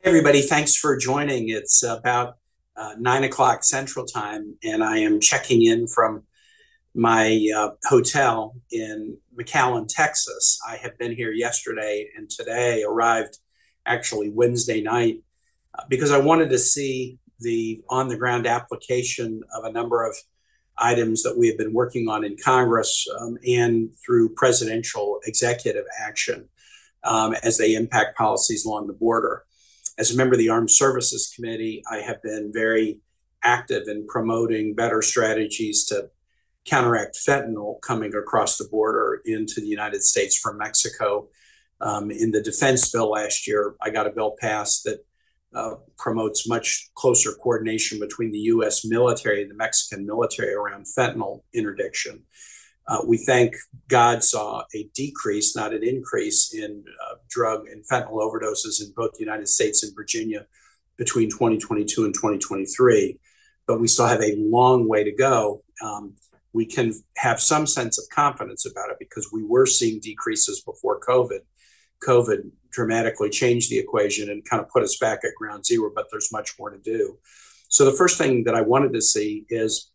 Everybody, thanks for joining. It's about 9 o'clock Central Time, and I am checking in from my hotel in McAllen, Texas. I have been here yesterday and today, arrived actually Wednesday night, because I wanted to see the on the ground application of a number of items that we have been working on in Congress and through presidential executive action as they impact policies along the border. As a member of the Armed Services Committee, I have been very active in promoting better strategies to counteract fentanyl coming across the border into the United States from Mexico. In the defense bill last year, I got a bill passed that promotes much closer coordination between the U.S. military and the Mexican military around fentanyl interdiction. We thank God saw a decrease, not an increase, in drug and fentanyl overdoses in both the United States and Virginia between 2022 and 2023. But we still have a long way to go. We can have some sense of confidence about it because we were seeing decreases before COVID. COVID dramatically changed the equation and kind of put us back at ground zero, but there's much more to do. So the first thing that I wanted to see is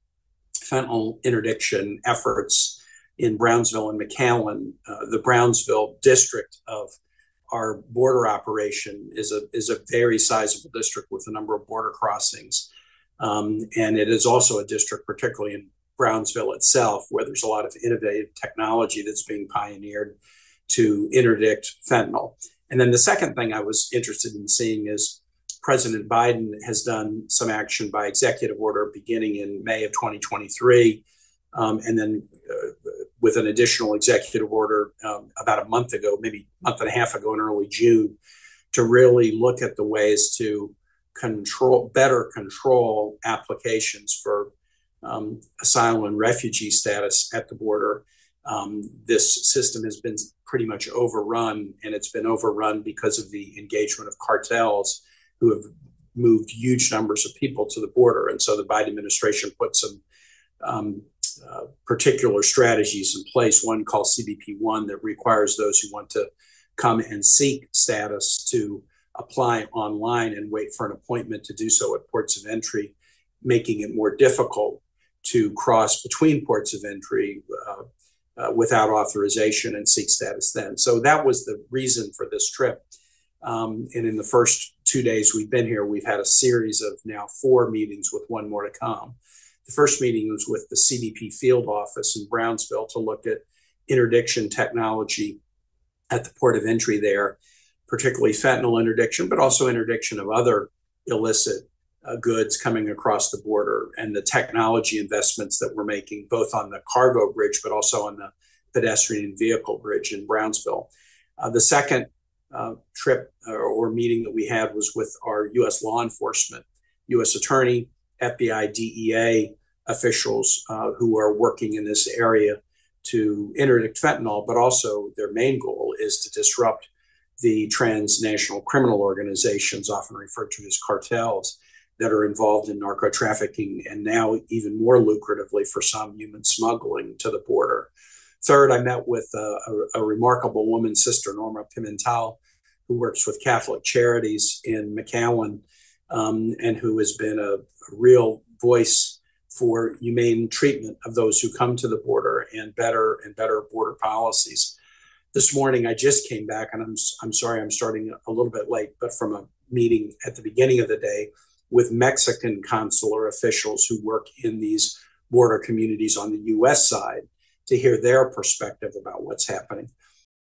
fentanyl interdiction efforts in Brownsville and McAllen. The Brownsville district of our border operation is a very sizable district with a number of border crossings. And it is also a district, particularly in Brownsville itself, where there's a lot of innovative technology that's being pioneered to interdict fentanyl. And then the second thing I was interested in seeing is President Biden has done some action by executive order beginning in May of 2023, and then with an additional executive order about a month ago, maybe a month and a half ago in early June, to really look at the ways to better control applications for asylum and refugee status at the border. This system has been pretty much overrun, and it's been overrun because of the engagement of cartels who have moved huge numbers of people to the border. And so the Biden administration put some particular strategies in place, one called CBP-1 that requires those who want to come and seek status to apply online and wait for an appointment to do so at ports of entry, making it more difficult to cross between ports of entry without authorization and seek status then. So that was the reason for this trip. And in the first 2 days we've been here, we've had a series of now 4 meetings with one more to come. The first meeting was with the CBP field office in Brownsville to look at interdiction technology at the port of entry there, particularly fentanyl interdiction, but also interdiction of other illicit goods coming across the border, and the technology investments that we're making both on the cargo bridge, but also on the pedestrian vehicle bridge in Brownsville. The second trip or meeting that we had was with our U.S. law enforcement, U.S. Attorney, FBI, DEA officials who are working in this area to interdict fentanyl, but also their main goal is to disrupt the transnational criminal organizations, often referred to as cartels, that are involved in narco trafficking and now even more lucratively for some, human smuggling to the border. Third, I met with a remarkable woman, Sister Norma Pimentel, who works with Catholic Charities in McAllen, and who has been a real voice for humane treatment of those who come to the border and better border policies. This morning, I just came back, and I'm sorry I'm starting a little bit late, but from a meeting at the beginning of the day with Mexican consular officials who work in these border communities on the U.S. side to hear their perspective about what's happening.